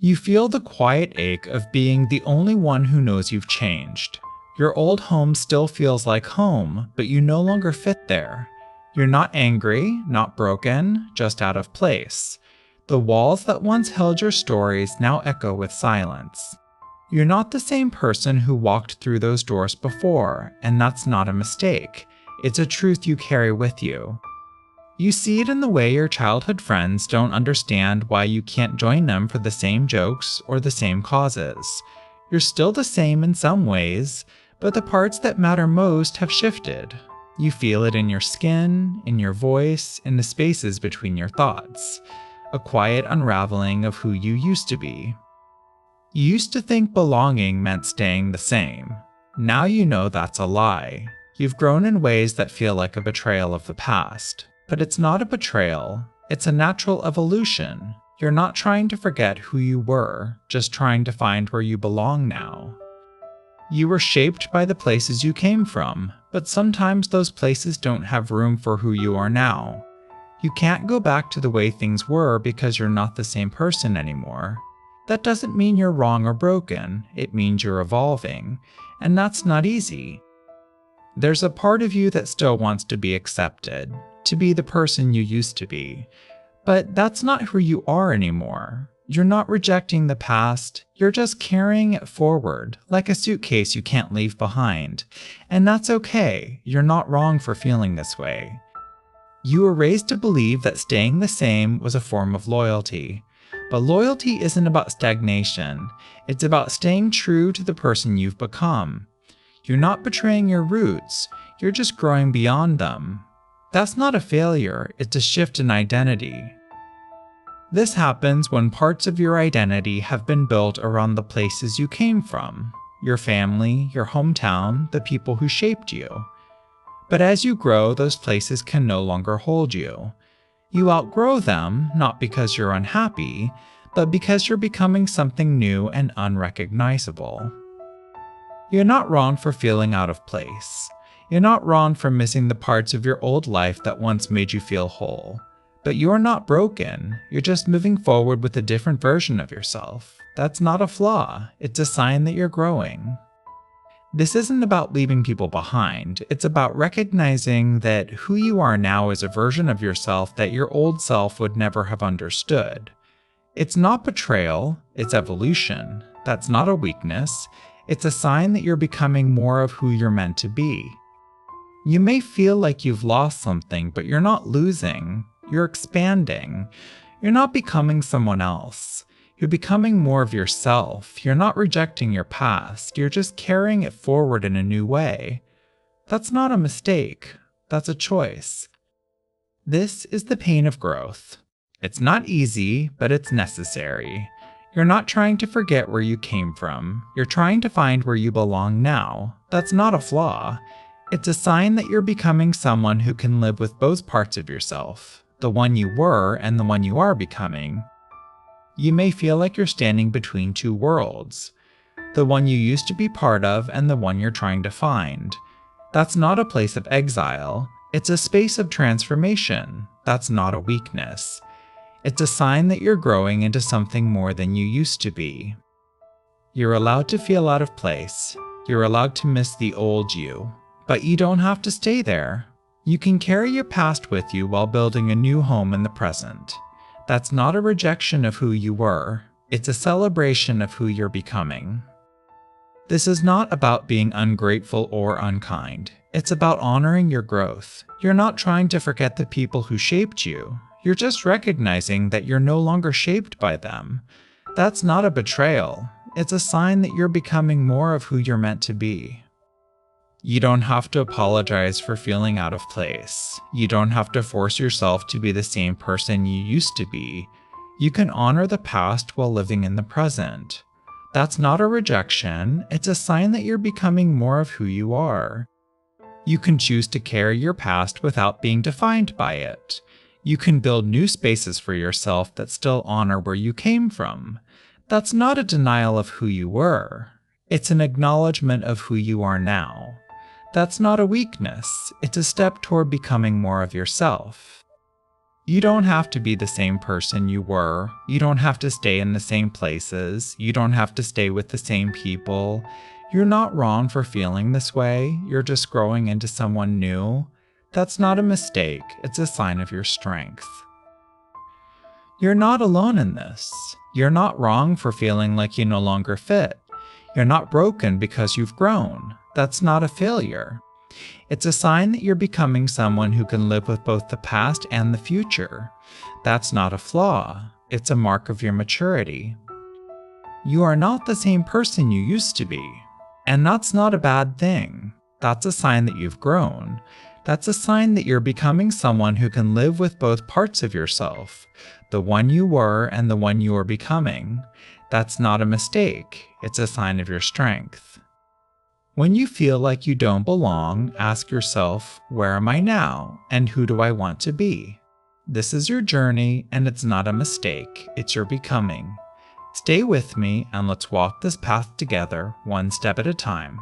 You feel the quiet ache of being the only one who knows you've changed. Your old home still feels like home, but you no longer fit there. You're not angry, not broken, just out of place. The walls that once held your stories now echo with silence. You're not the same person who walked through those doors before, and that's not a mistake. It's a truth you carry with you. You see it in the way your childhood friends don't understand why you can't join them for the same jokes or the same causes. You're still the same in some ways, but the parts that matter most have shifted. You feel it in your skin, in your voice, in the spaces between your thoughts. A quiet unraveling of who you used to be. You used to think belonging meant staying the same. Now you know that's a lie. You've grown in ways that feel like a betrayal of the past. But it's not a betrayal, it's a natural evolution. You're not trying to forget who you were, just trying to find where you belong now. You were shaped by the places you came from, but sometimes those places don't have room for who you are now. You can't go back to the way things were because you're not the same person anymore. That doesn't mean you're wrong or broken, it means you're evolving, and that's not easy. There's a part of you that still wants to be accepted, to be the person you used to be. But that's not who you are anymore. You're not rejecting the past, you're just carrying it forward, like a suitcase you can't leave behind. And that's okay, you're not wrong for feeling this way. You were raised to believe that staying the same was a form of loyalty. But loyalty isn't about stagnation, it's about staying true to the person you've become. You're not betraying your roots, you're just growing beyond them. That's not a failure, it's a shift in identity. This happens when parts of your identity have been built around the places you came from, your family, your hometown, the people who shaped you. But as you grow, those places can no longer hold you. You outgrow them, not because you're unhappy, but because you're becoming something new and unrecognizable. You're not wrong for feeling out of place. You're not wrong for missing the parts of your old life that once made you feel whole. But you're not broken, you're just moving forward with a different version of yourself. That's not a flaw, it's a sign that you're growing. This isn't about leaving people behind, it's about recognizing that who you are now is a version of yourself that your old self would never have understood. It's not betrayal, it's evolution. That's not a weakness, it's a sign that you're becoming more of who you're meant to be. You may feel like you've lost something, but you're not losing. You're expanding. You're not becoming someone else. You're becoming more of yourself. You're not rejecting your past. You're just carrying it forward in a new way. That's not a mistake. That's a choice. This is the pain of growth. It's not easy, but it's necessary. You're not trying to forget where you came from. You're trying to find where you belong now. That's not a flaw. It's a sign that you're becoming someone who can live with both parts of yourself, the one you were and the one you are becoming. You may feel like you're standing between two worlds, the one you used to be part of and the one you're trying to find. That's not a place of exile. It's a space of transformation. That's not a weakness. It's a sign that you're growing into something more than you used to be. You're allowed to feel out of place. You're allowed to miss the old you. But you don't have to stay there. You can carry your past with you while building a new home in the present. That's not a rejection of who you were. It's a celebration of who you're becoming. This is not about being ungrateful or unkind. It's about honoring your growth. You're not trying to forget the people who shaped you. You're just recognizing that you're no longer shaped by them. That's not a betrayal. It's a sign that you're becoming more of who you're meant to be. You don't have to apologize for feeling out of place. You don't have to force yourself to be the same person you used to be. You can honor the past while living in the present. That's not a rejection, it's a sign that you're becoming more of who you are. You can choose to carry your past without being defined by it. You can build new spaces for yourself that still honor where you came from. That's not a denial of who you were. It's an acknowledgement of who you are now. That's not a weakness, it's a step toward becoming more of yourself. You don't have to be the same person you were. You don't have to stay in the same places. You don't have to stay with the same people. You're not wrong for feeling this way. You're just growing into someone new. That's not a mistake. It's a sign of your strength. You're not alone in this. You're not wrong for feeling like you no longer fit. You're not broken because you've grown. That's not a failure. It's a sign that you're becoming someone who can live with both the past and the future. That's not a flaw. It's a mark of your maturity. You are not the same person you used to be. And that's not a bad thing. That's a sign that you've grown. That's a sign that you're becoming someone who can live with both parts of yourself, the one you were and the one you are becoming. That's not a mistake. It's a sign of your strength. When you feel like you don't belong, ask yourself, where am I now, and who do I want to be? This is your journey, and it's not a mistake, it's your becoming. Stay with me, and let's walk this path together, one step at a time.